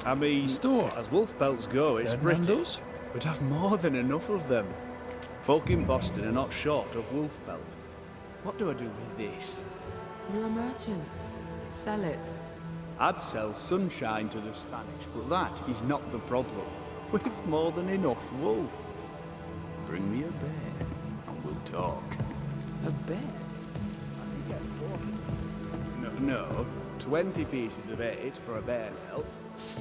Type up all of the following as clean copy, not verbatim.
I mean, Store. as wolf pelts go, it's British. Nando's? We'd have more than enough of them. Folk in Boston are not short of wolf pelt. What do I do with this? You're a merchant. Sell it. I'd sell sunshine to the Spanish, but that is not the problem. We've more than enough wolf. Bring me a bear, and we'll talk. A bear? No, 20 pieces of 8 for a bear pelt,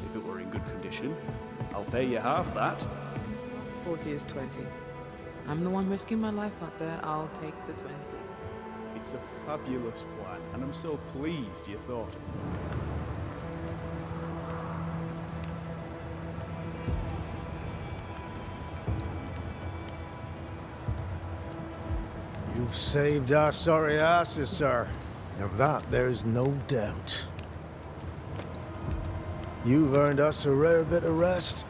if it were in good condition. I'll pay you half that. 40 is 20. I'm the one risking my life out there. I'll take the 20. It's a fabulous plan, and I'm so pleased you thought of it. You've saved our sorry asses, sir. Of that, there's no doubt. You've earned us a rare bit of rest,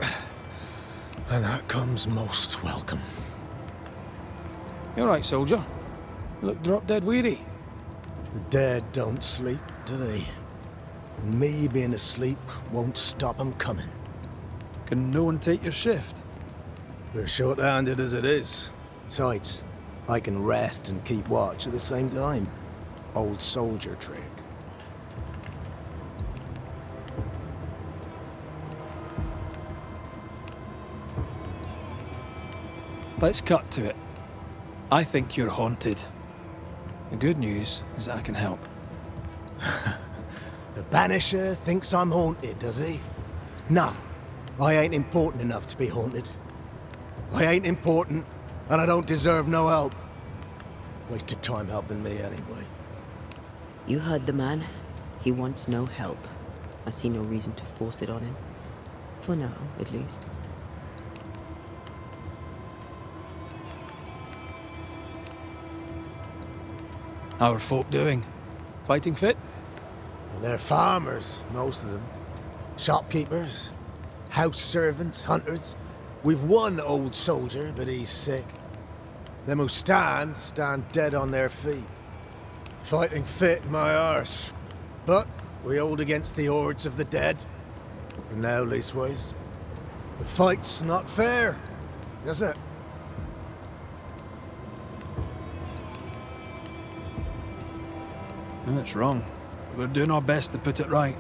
and that comes most welcome. You all right, soldier? You look drop dead weary. The dead don't sleep, do they? And me being asleep won't stop 'em coming. Can no one take your shift? We're short-handed as it is. Besides, I can rest and keep watch at the same time. Old soldier trick. Let's cut to it. I think you're haunted. The good news is that I can help. The Banisher thinks I'm haunted, does he? Nah, I ain't important enough to be haunted. I ain't important, and I don't deserve no help. Wasted time helping me anyway. You heard the man. He wants no help. I see no reason to force it on him. For now, at least. How are folk doing? Fighting fit? They're farmers, most of them. Shopkeepers, house servants, hunters. We've one old soldier, but he's sick. Them who stand dead on their feet. Fighting fit, my arse. But we hold against the hordes of the dead. For now, leastways. The fight's not fair, is it? That's wrong. We're doing our best to put it right.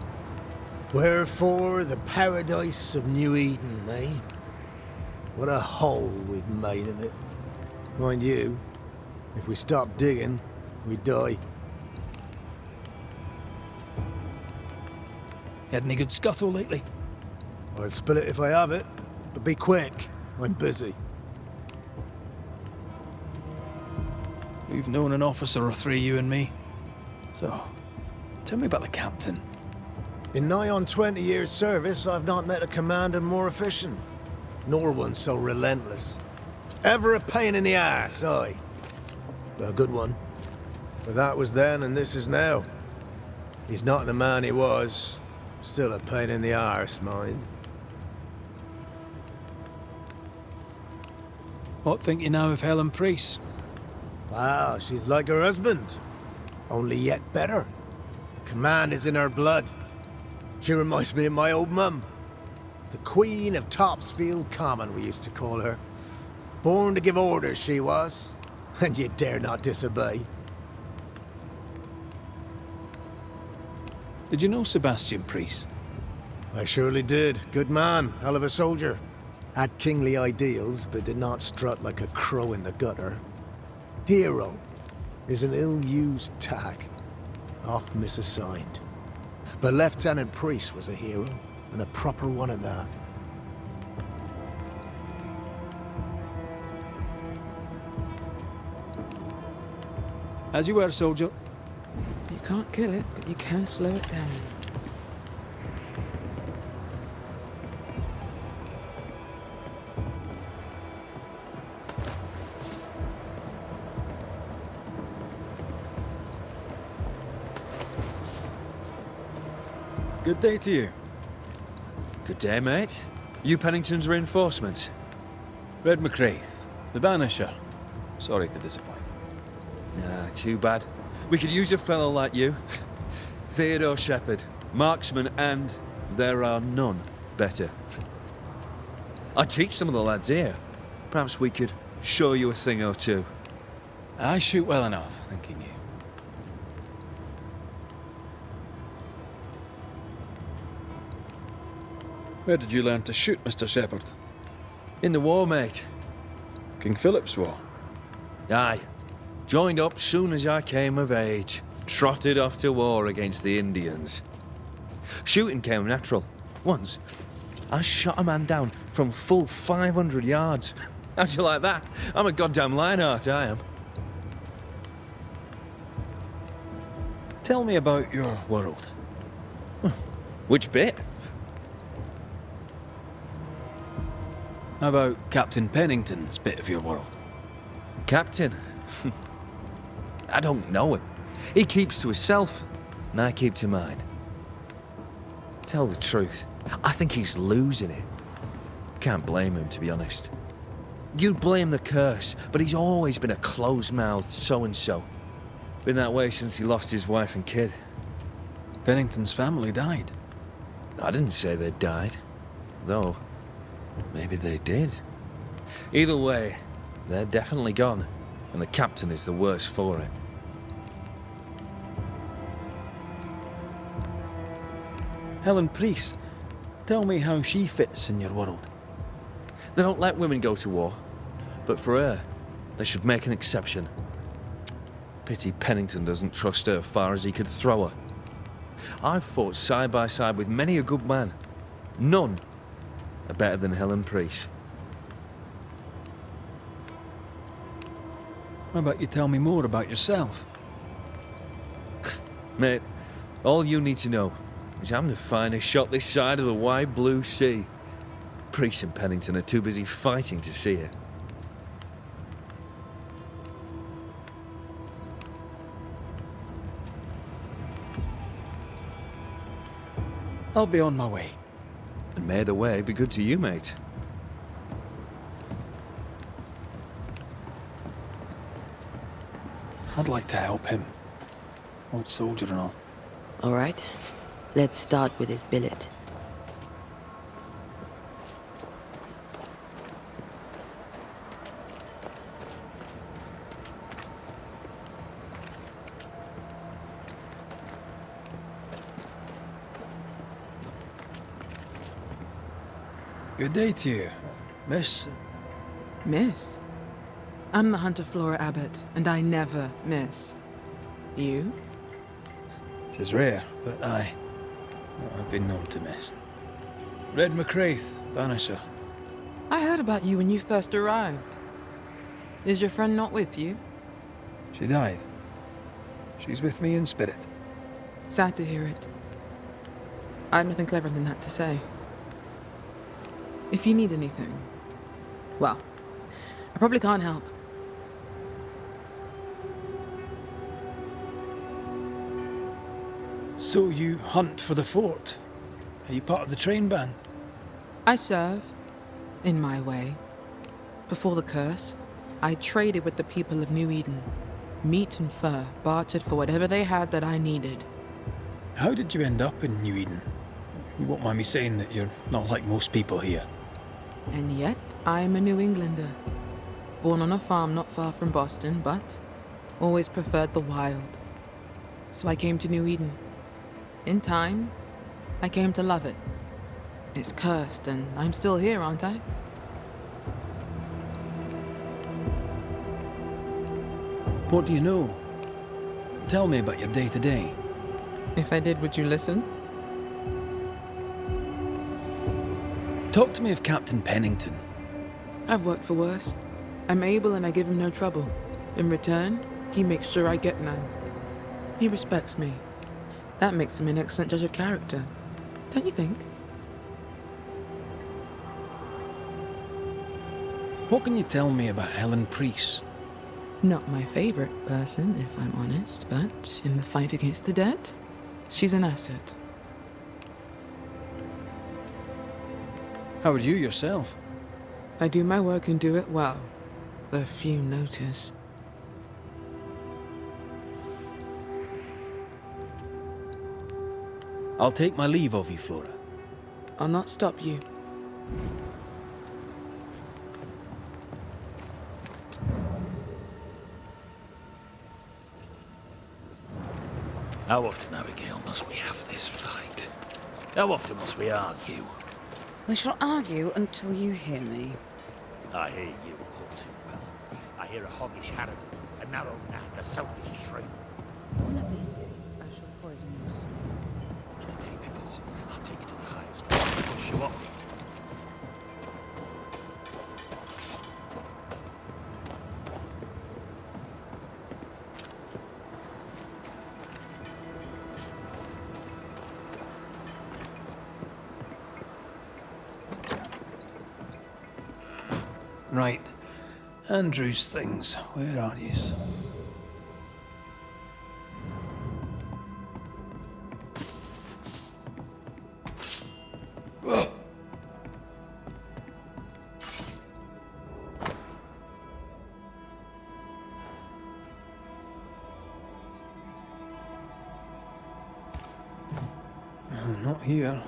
Wherefore the paradise of New Eden, eh? What a hole we've made of it. Mind you, if we stop digging, we die. Had any good scuttle lately? I'll spill it if I have it, but be quick. I'm busy. We've known an officer or three, you and me. So, tell me about the captain. In nigh on 20 years' service, I've not met a commander more efficient, nor one so relentless. Ever a pain in the ass, aye. But a good one. But that was then and this is now. He's not the man he was. Still a pain in the arse, mind. What think you now of Helen Priest? Wow, she's like her husband. Only yet better. Command is in her blood. She reminds me of my old mum. The Queen of Topsfield Common, we used to call her. Born to give orders, she was. And you dare not disobey. Did you know Sebastian Priest? I surely did. Good man. Hell of a soldier. Had kingly ideals, but did not strut like a crow in the gutter. Hero is an ill-used tag. Oft misassigned. But Lieutenant Priest was a hero, and a proper one at that. As you were, soldier. You can't kill it, but you can slow it down. Good day to you. Good day, mate. You Pennington's reinforcements? Red McCraith, the Banisher. Sorry to disappoint. Nah, too bad. We could use a fellow like you. Theodore Shepherd, marksman, and there are none. better. I'd teach some of the lads here. Perhaps we could show you a thing or two. I shoot well enough, thinking you. Where did you learn to shoot, Mr. Shepherd? In the war, mate. King Philip's War. Aye. Joined up soon as I came of age. Trotted off to war against the Indians. Shooting came natural. Once, I shot a man down from full 500 yards. How'd you like that? I'm a goddamn Lionheart, I am. Tell me about your world. Which bit? How about Captain Pennington's bit of your world? Captain? I don't know him. He keeps to himself, and I keep to mine. Tell the truth, I think he's losing it. Can't blame him, to be honest. You'd blame the curse, but he's always been a close-mouthed so-and-so. Been that way since he lost his wife and kid. Pennington's family died. I didn't say they died, though maybe they did. Either way, they're definitely gone, and the captain is the worse for it. Helen Priest, tell me how she fits in your world. They don't let women go to war, but for her, they should make an exception. Pity Pennington doesn't trust her far as he could throw her. I've fought side by side with many a good man. None are better than Helen Priest. How about you tell me more about yourself? Mate, all you need to know is I'm the finest shot this side of the wide blue sea. Priest and Pennington are too busy fighting to see it. I'll be on my way. And may the way be good to you, mate. I'd like to help him. Old soldier and all. All right. Let's start with his billet. Good day to you, Miss. Miss? I'm the Hunter Flora Abbott, and I never miss. You? It is rare, but I've been known to miss. Red McCraith, Banisher. I heard about you when you first arrived. Is your friend not with you? She died. She's with me in spirit. Sad to hear it. I have nothing cleverer than that to say. If you need anything, well, I probably can't help. So you hunt for the fort? Are you part of the train band? I serve, in my way. Before the curse, I traded with the people of New Eden. Meat and fur, bartered for whatever they had that I needed. How did you end up in New Eden? You won't mind me saying that you're not like most people here. And yet, I'm a New Englander. Born on a farm not far from Boston, but always preferred the wild. So I came to New Eden. In time, I came to love it. It's cursed, and I'm still here, aren't I? What do you know? Tell me about your day-to-day. If I did, would you listen? Talk to me of Captain Pennington. I've worked for worse. I'm able and I give him no trouble. In return, he makes sure I get none. He respects me. That makes him an excellent judge of character. Don't you think? What can you tell me about Helen Priest? Not my favorite person, if I'm honest, but in the fight against the dead, she's an asset. How are you yourself? I do my work and do it well. The few notice. I'll take my leave of you, Flora. I'll not stop you. How often, Abigail, must we have this fight? How often must we argue? We shall argue until you hear me. I hear you all too well. I hear a hoggish harridan, a narrow nag, a selfish shrew. One of these days, I shall poison your soul. And the day before, I'll take you to the highest ground and push you off it. Right. Andrew's things. Where are yous? Not here.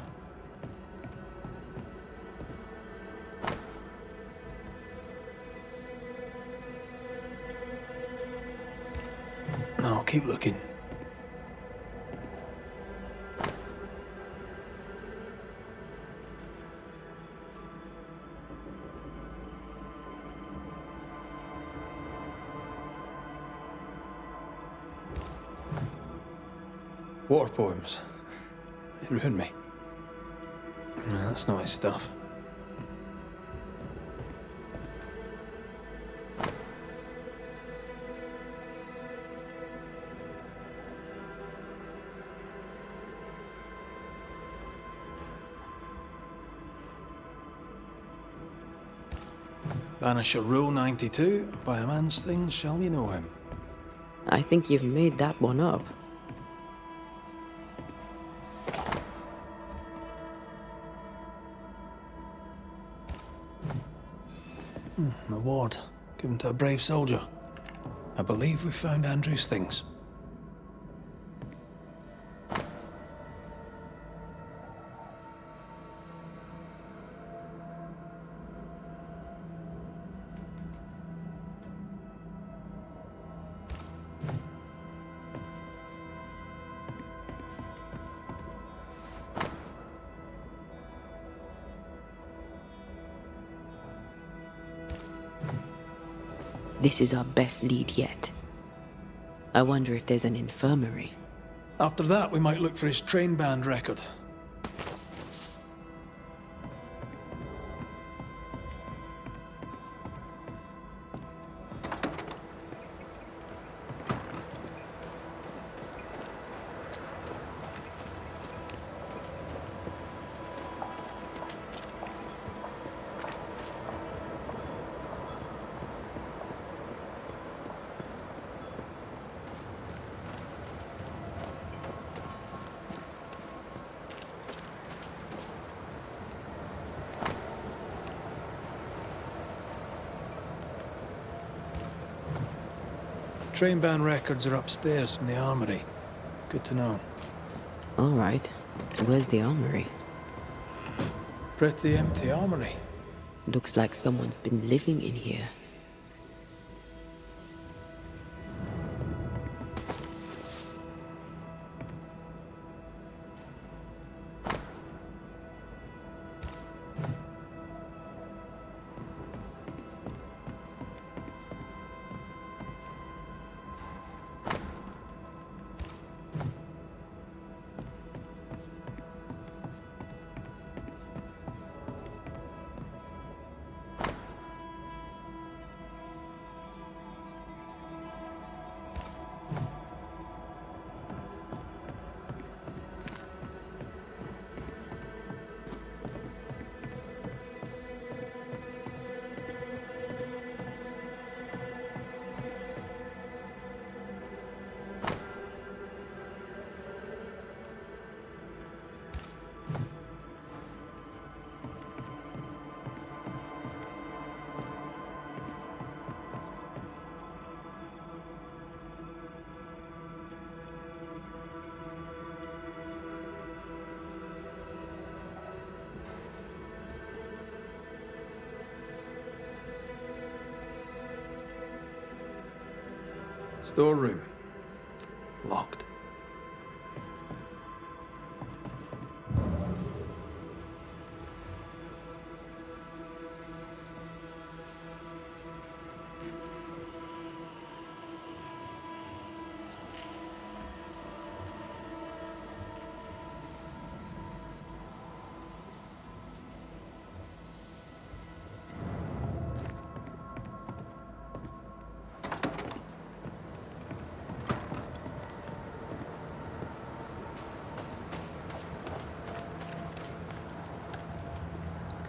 No, keep looking. War poems. They ruined me. No, that's not his stuff. Banisher Rule 92, by a man's things shall you know him. I think you've made that one up. An award given to a brave soldier. I believe we found Andrew's things. This is our best lead yet. I wonder if there's an infirmary. After that, we might look for his train band record. Train band records are upstairs from the armory. Good to know. All right. Where's the armory? Pretty empty armory. Looks like someone's been living in here. Storeroom. Locked.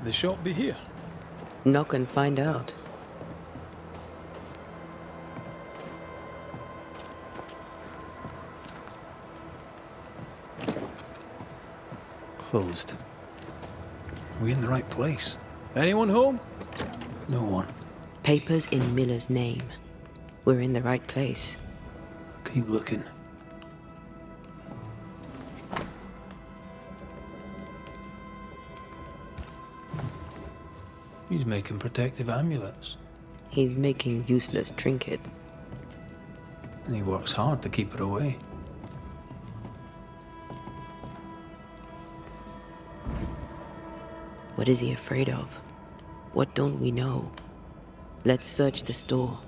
Could the shop be here? Knock and find out. Closed. Are we in the right place? Anyone home? No one. Papers in Miller's name. We're in the right place. Keep looking. He's making protective amulets. He's making useless trinkets. And he works hard to keep it away. What is he afraid of? What don't we know? Let's search the store.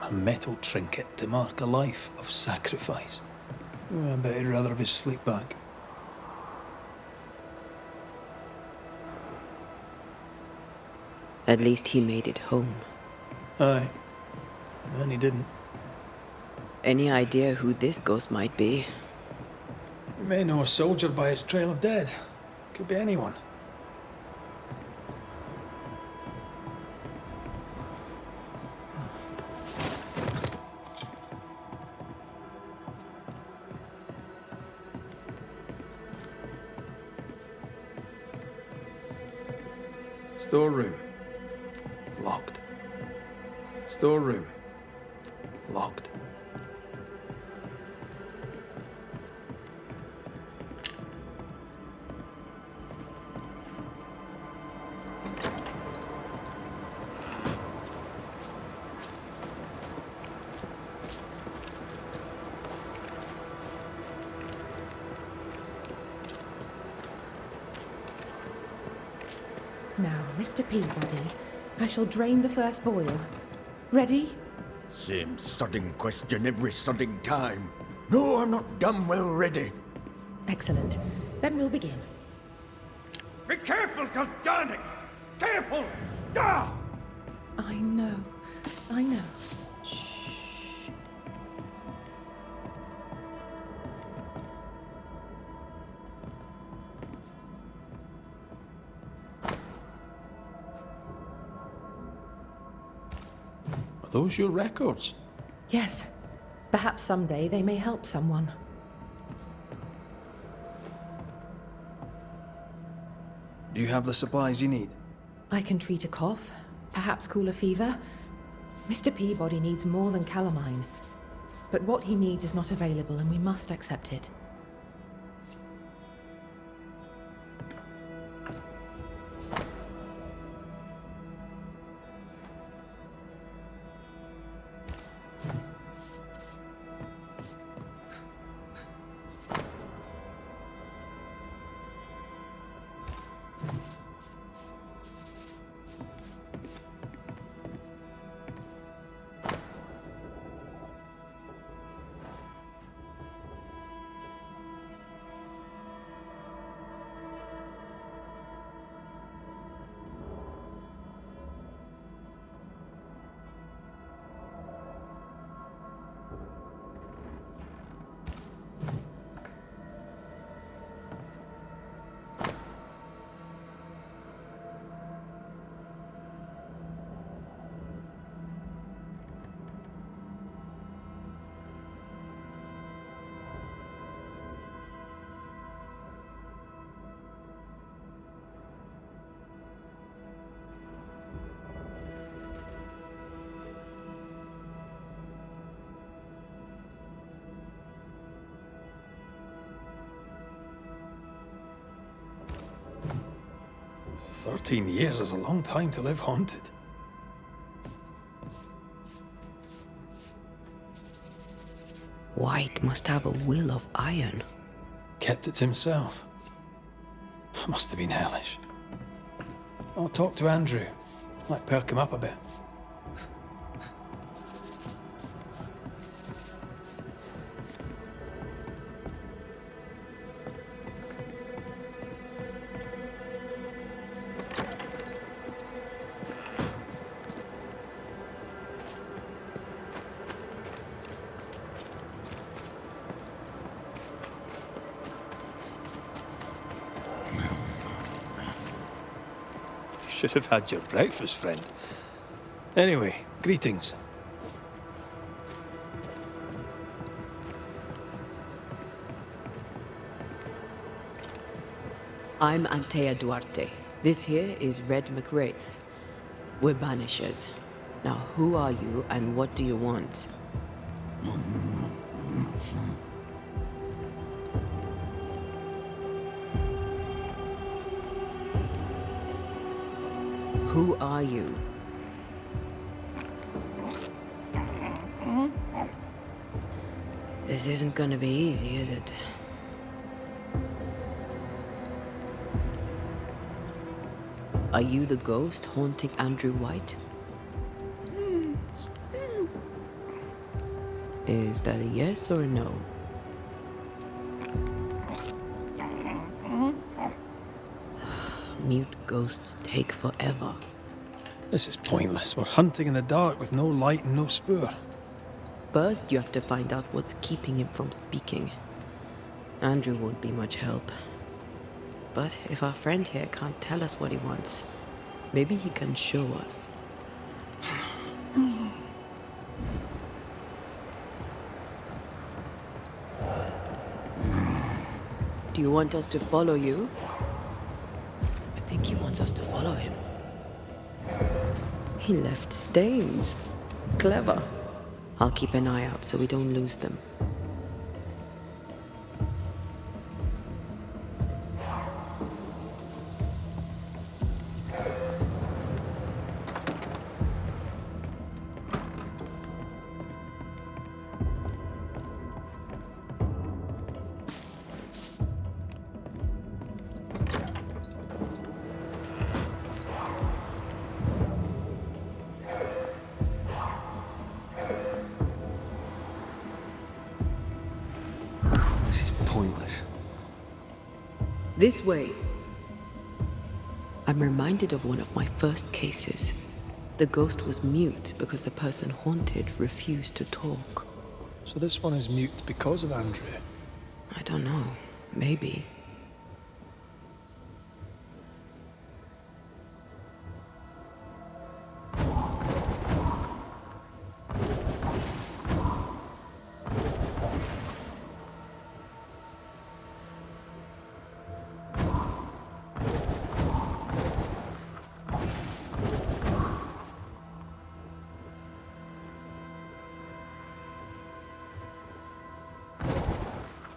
A metal trinket to mark a life of sacrifice. Oh, I bet he'd rather have his sleep back. At least he made it home. Aye. And he didn't. Any idea who this ghost might be? You may know a soldier by his trail of dead. Could be anyone. Storeroom. Locked. Storeroom. Locked. Now, Mr. Peabody, I shall drain the first boil. Ready? Same sodding question every sodding time. No, I'm not damn well ready. Excellent. Then we'll begin. Be careful, goddarn it! Careful! Ah! I know. I know. Are those your records? Yes. Perhaps someday they may help someone. Do you have the supplies you need? I can treat a cough, perhaps cool a fever. Mr. Peabody needs more than calamine. But what he needs is not available, and we must accept it. "13 years is a long time to live haunted." White must have a will of iron. Kept it to himself. Must have been hellish. I'll talk to Andrew. Might perk him up a bit. Should have had your breakfast, friend. Anyway, greetings. I'm Antea Duarte. This here is Red McWraith. We're Banishers. Now, who are you and what do you want? Who are you? This isn't gonna be easy, is it? Are you the ghost haunting Andrew White? Is that a yes or a no? Mute ghosts take forever. This is pointless. We're hunting in the dark with no light and no spoor. First, you have to find out what's keeping him from speaking. Andrew won't be much help. But if our friend here can't tell us what he wants, maybe he can show us. Do you want us to follow you? I think he wants us to follow him. He left stains. Clever. I'll keep an eye out so we don't lose them. Pointless. This way. I'm reminded of one of my first cases. The ghost was mute because the person haunted refused to talk. So this one is mute because of Andrew. I don't know. Maybe.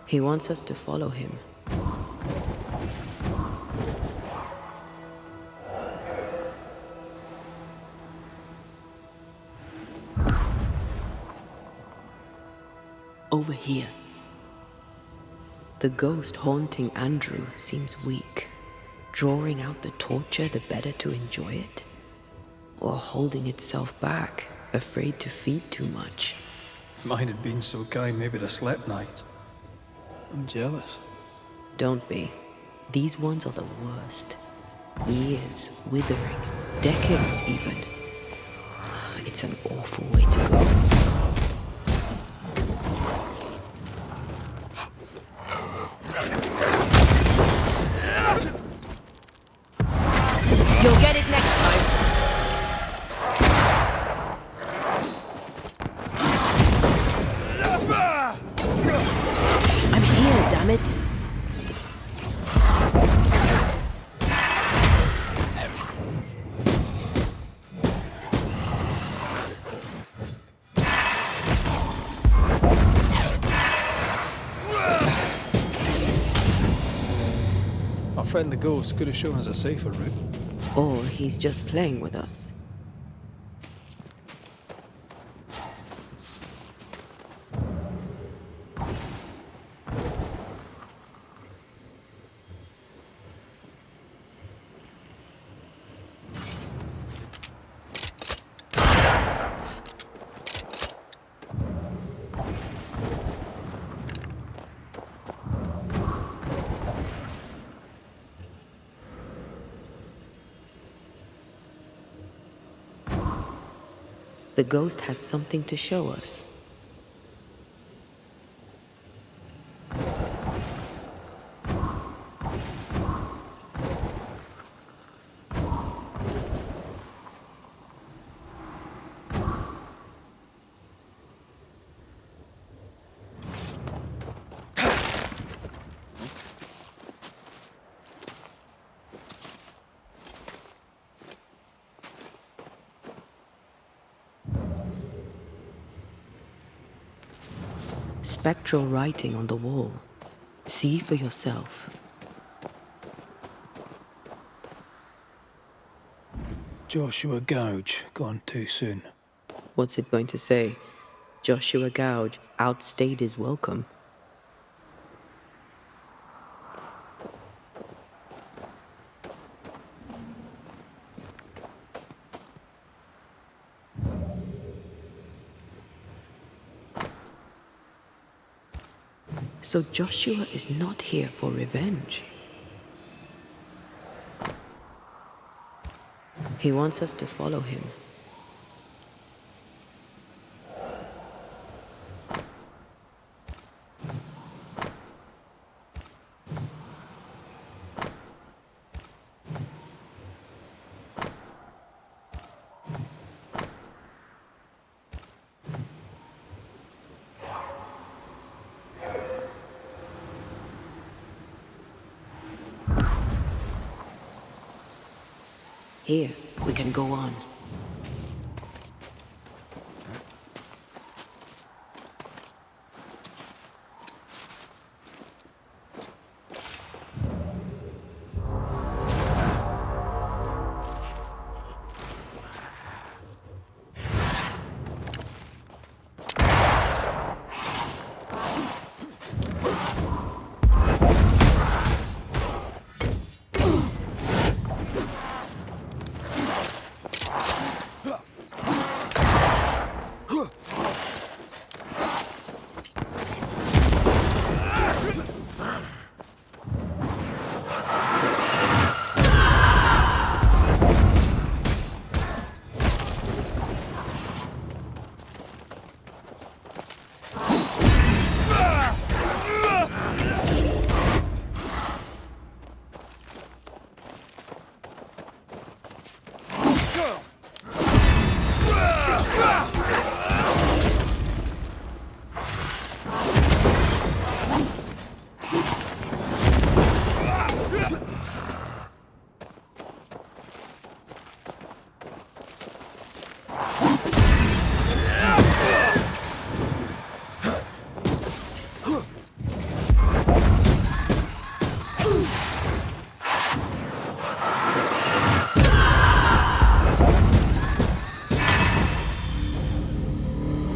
He wants us to follow him. Over here. The ghost haunting Andrew seems weak. Drawing out the torture the better to enjoy it? Or holding itself back, afraid to feed too much? If mine had been so kind, maybe I'd have slept night. I'm jealous. Don't be. These ones are the worst. Years withering, decades even. It's an awful way to go. You'll get it next time. I'm here, damn it. Our friend the ghost could have shown us a safer route. Or he's just playing with us. The ghost has something to show us. Spectral writing on the wall. See for yourself. Joshua Gouge, gone too soon. What's it going to say? Joshua Gouge outstayed his welcome. So Joshua is not here for revenge. He wants us to follow him. Here, we can go on.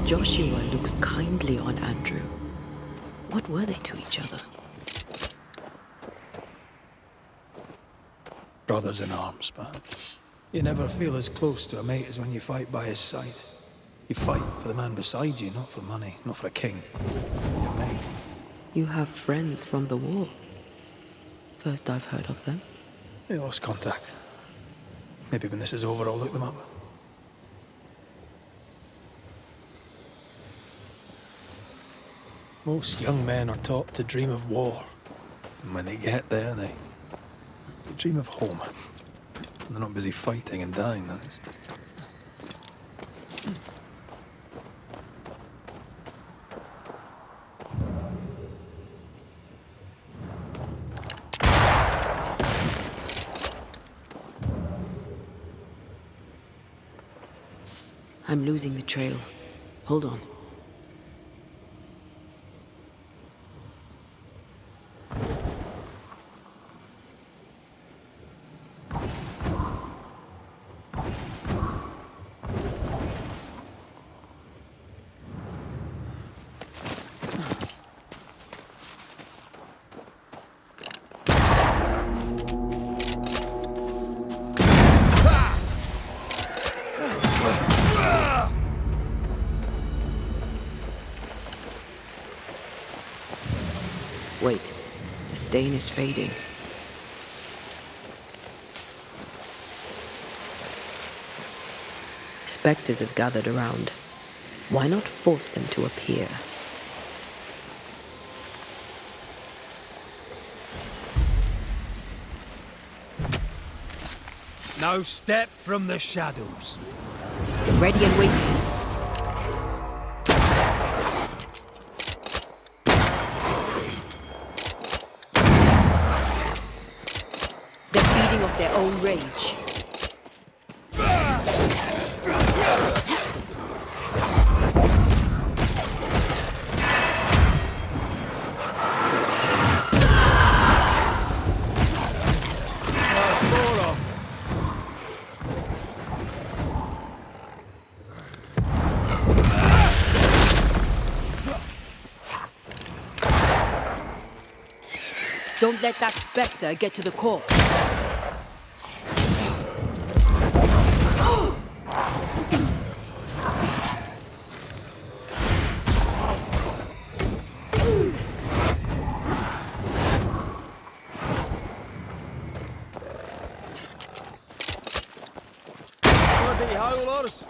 Joshua looks kindly on Andrew. What were they to each other? Brothers in arms, but you never feel as close to a mate as when you fight by his side. You fight for the man beside you, not for money, not for a king. Your mate. You have friends from the war. First I've heard of them. They lost contact. Maybe when this is over, I'll look them up. Most young men are taught to dream of war. And when they get there, they dream of home. And they're not busy fighting and dying, that is. I'm losing the trail. Hold on. Wait, the stain is fading. Spectres have gathered around. Why not force them to appear? No step from the shadows. Get ready and waiting. Of their own rage. Don't let that spectre get to the corpse. howlers!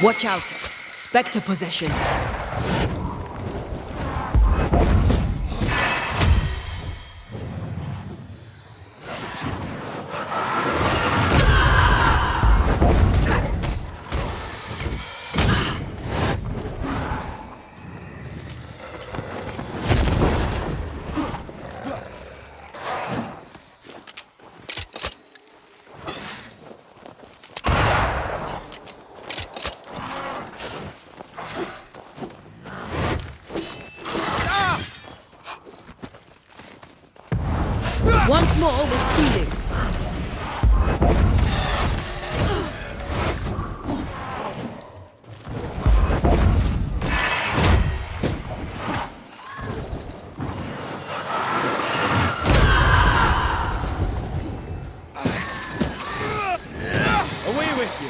Watch out! Spectre possession! Once more with feeling. Away with you!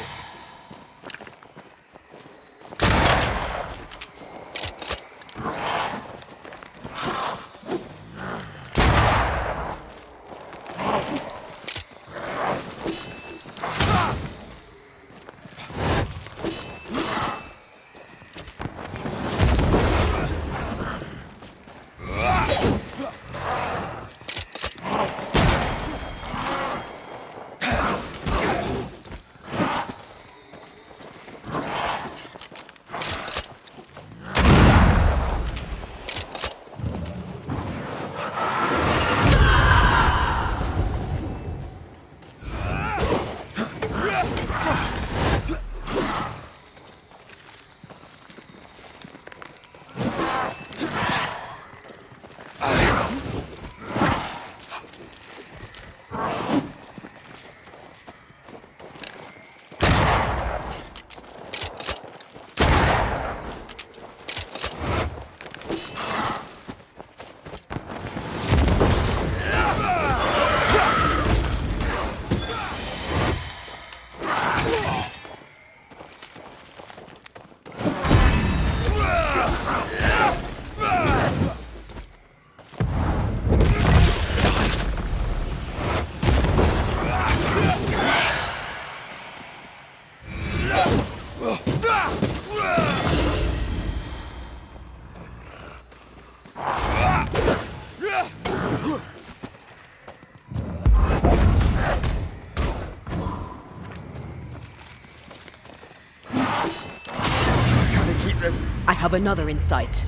I have another in sight.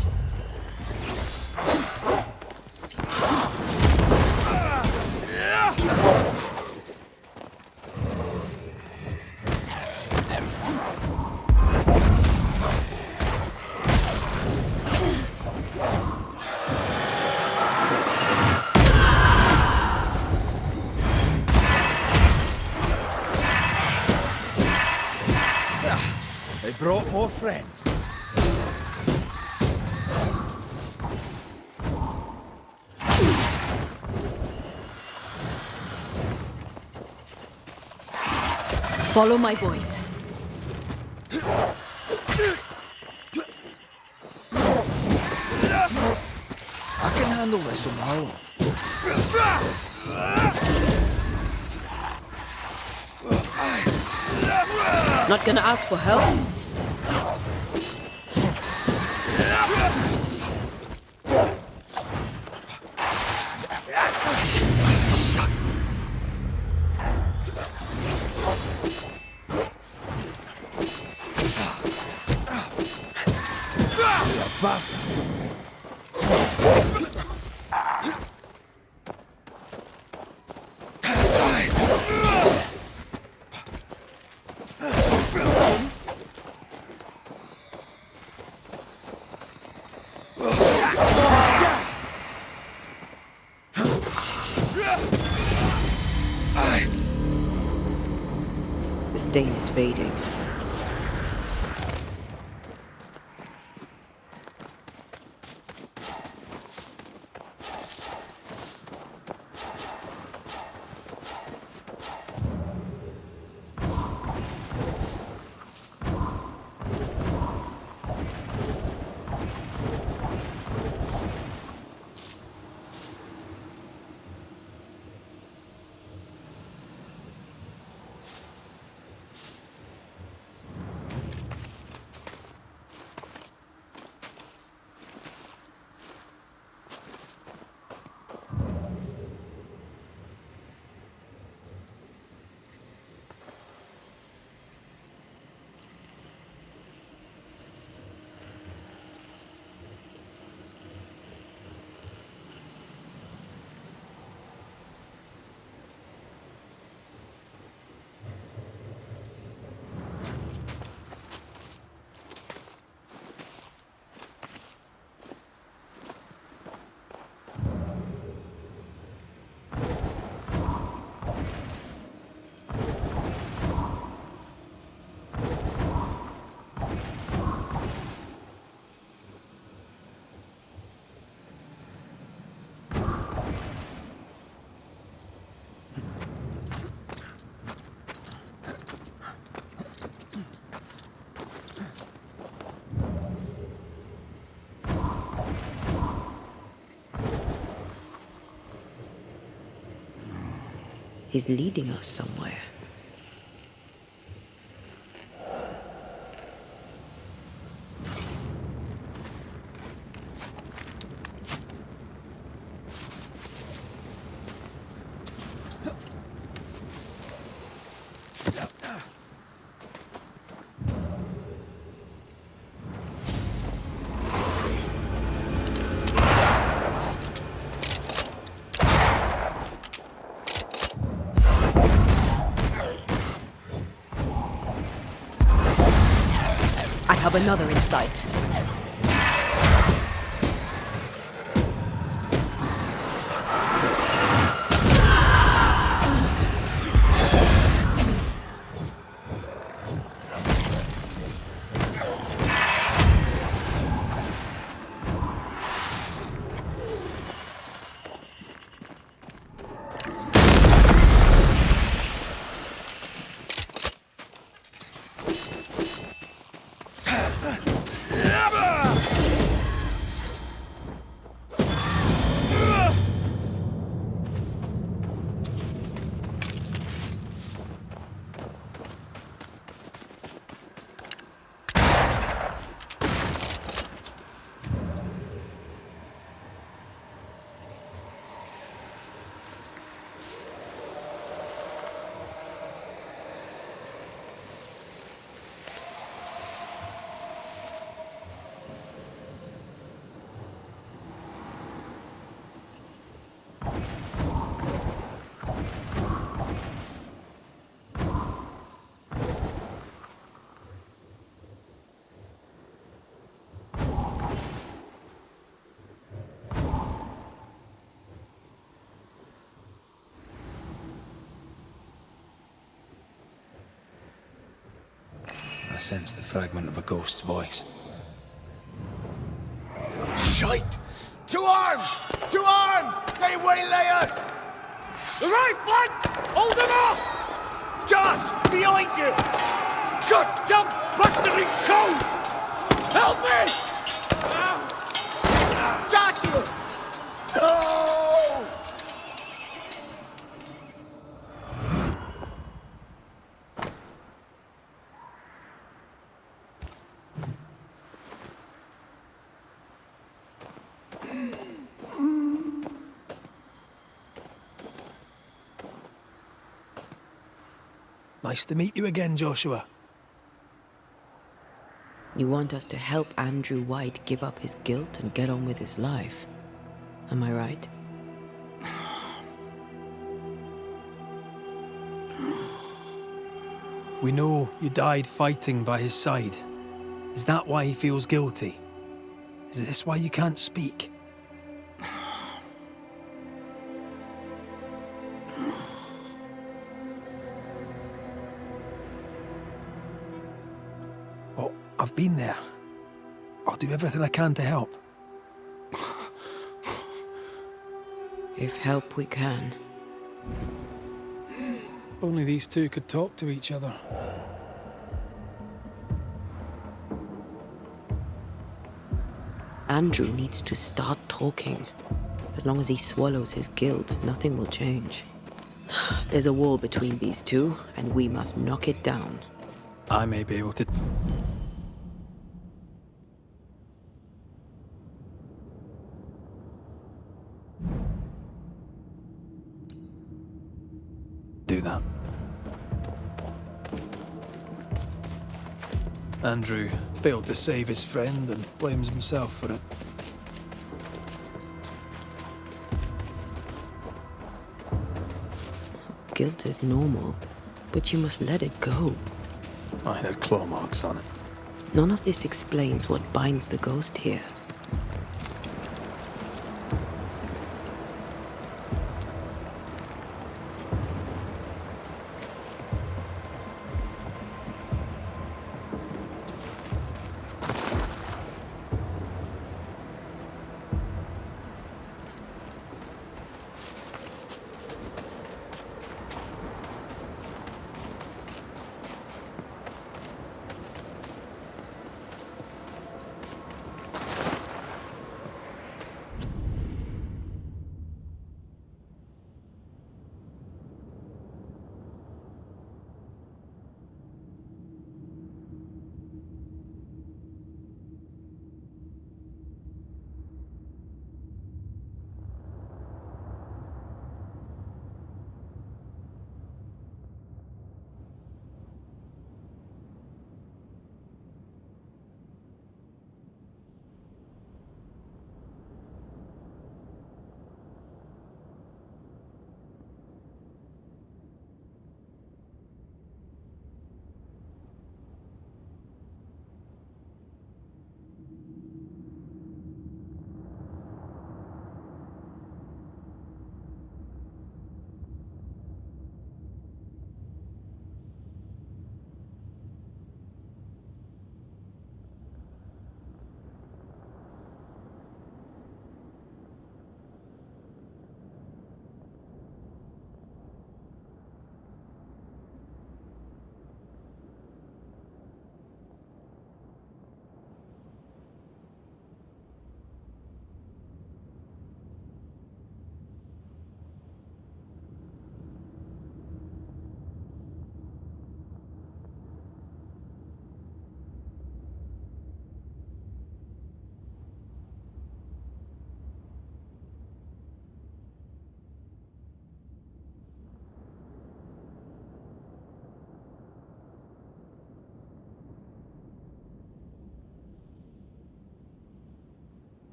They brought more friends. Follow my voice. I can handle this on my own. Not gonna ask for help? Bastard! The stain is fading. He's leading us somewhere. I have another in sight. I sense the fragment of a ghost's voice. Shite! To arms! To arms! They waylay us! The right flank! Hold them off! Josh! Behind you! Goddamn blustering cold! Help me! Joshua! Oh! Nice to meet you again, Joshua. You want us to help Andrew White give up his guilt and get on with his life. Am I right? We know you died fighting by his side. Is that why he feels guilty? Is this why you can't speak? Oh, I've been there. I'll do everything I can to help. If help we can. Only these two could talk to each other. Andrew needs to start talking. As long as he swallows his guilt, nothing will change. There's a wall between these two, and we must knock it down. I may be able to... do that. Andrew failed to save his friend and blames himself for it. Guilt is normal, but you must let it go. I had claw marks on it. None of this explains what binds the ghost here.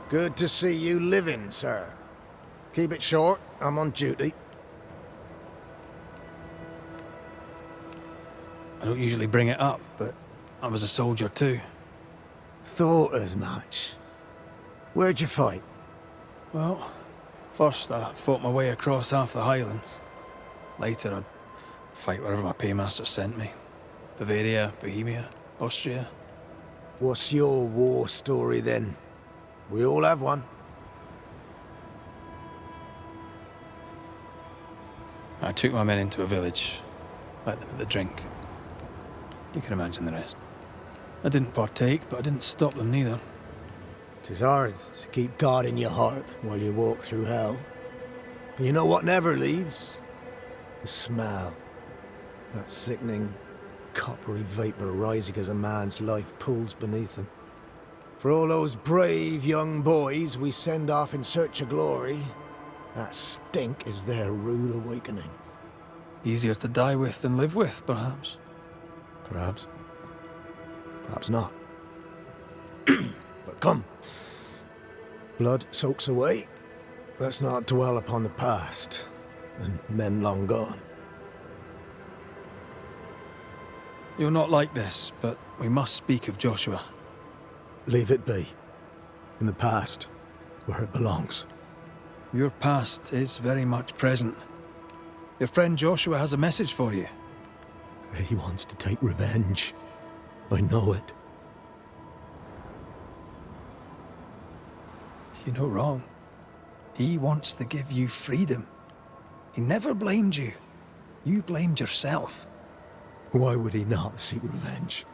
Good to see you living, sir. Keep it short, I'm on duty. I don't usually bring it up, but I was a soldier too. Thought as much. Where'd you fight? Well, first I fought my way across half the Highlands. Later I'd fight wherever my paymaster sent me. Bavaria, Bohemia, Austria. What's your war story then? We all have one. I took my men into a village, let them at the drink. You can imagine the rest. I didn't partake, but I didn't stop them neither. 'Tis hard to keep God in your heart while you walk through hell. But you know what never leaves? The smell. That sickening, coppery vapor rising as a man's life pulls beneath him. For all those brave young boys we send off in search of glory, that stink is their rude awakening. Easier to die with than live with, perhaps. Perhaps. Perhaps not. But come. Blood soaks away. Let's not dwell upon the past and men long gone. You're not like this, but we must speak of Joshua. Leave it be. In the past, where it belongs. Your past is very much present. Your friend Joshua has a message for you. He wants to take revenge. I know it. You're no wrong. He wants to give you freedom. He never blamed you. You blamed yourself. Why would he not seek revenge?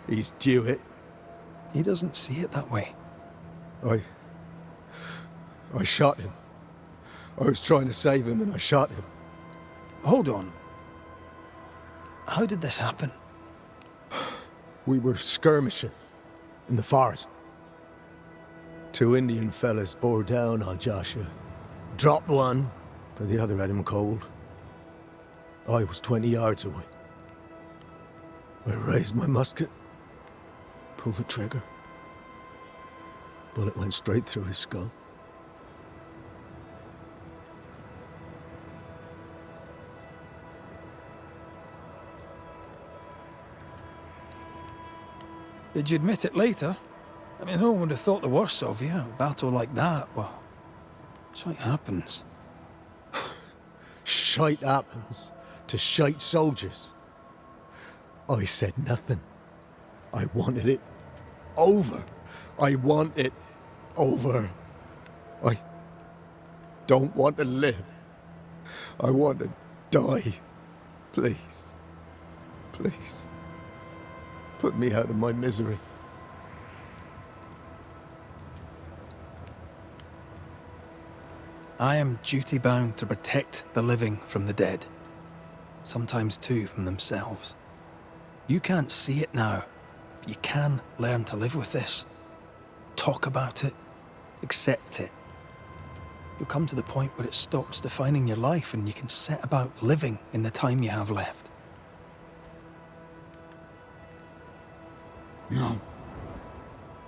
He's due it. He doesn't see it that way. I shot him. I was trying to save him and I shot him. Hold on. How did this happen? We were skirmishing in the forest. 2 Indian fellas bore down on Joshua. Dropped one, but the other had him cold. I was 20 yards away. I raised my musket, pulled the trigger. Bullet went straight through his skull. Did you admit it later? I mean, no one would have thought the worst of you. A battle like that, well, shite happens. Shite happens to shite soldiers. I said nothing. I wanted it over. I want it over. I don't want to live. I want to die. Please. Please. Put me out of my misery. I am duty-bound to protect the living from the dead. Sometimes, too, from themselves. You can't see it now, but you can learn to live with this. Talk about it. Accept it. You'll come to the point where it stops defining your life and you can set about living in the time you have left. No.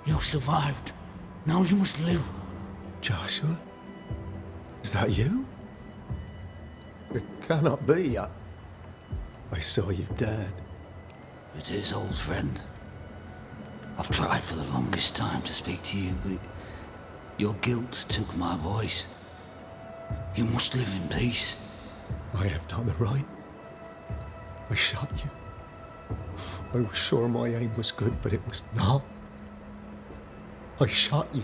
You survived. Now you must live. Joshua? Is that you? It cannot be. I saw you dead. It is, old friend. I've tried for the longest time to speak to you, but your guilt took my voice. You must live in peace. I have not the right. I shot you. I was sure my aim was good, but it was not. I shot you.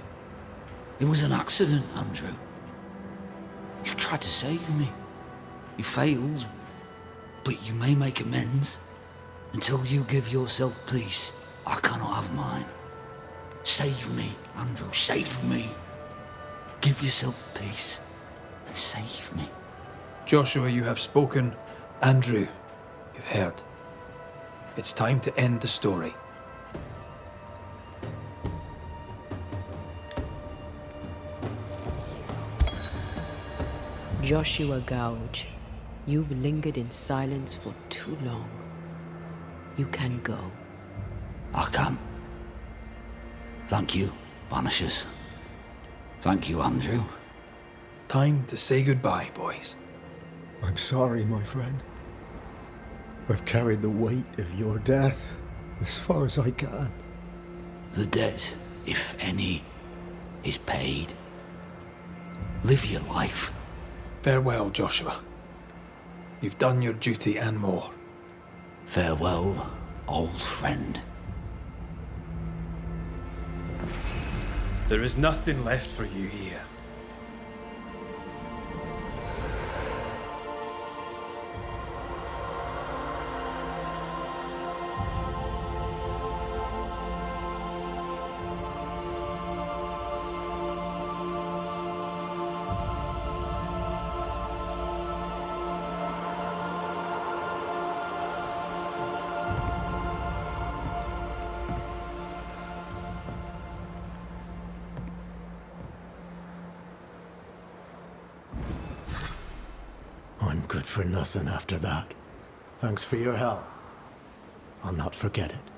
It was an accident, Andrew. You tried to save me. You failed, but you may make amends. Until you give yourself peace, I cannot have mine. Save me, Andrew, save me. Give yourself peace and save me. Joshua, you have spoken. Andrew, you've heard. It's time to end the story. Joshua Gouge, you've lingered in silence for too long. You can go. I can. Thank you, Banishers. Thank you, Andrew. Time to say goodbye, boys. I'm sorry, my friend. I've carried the weight of your death as far as I can. The debt, if any, is paid. Live your life. Farewell, Joshua. You've done your duty and more. Farewell, old friend. There is nothing left for you here. I'm good for nothing after that. Thanks for your help. I'll not forget it.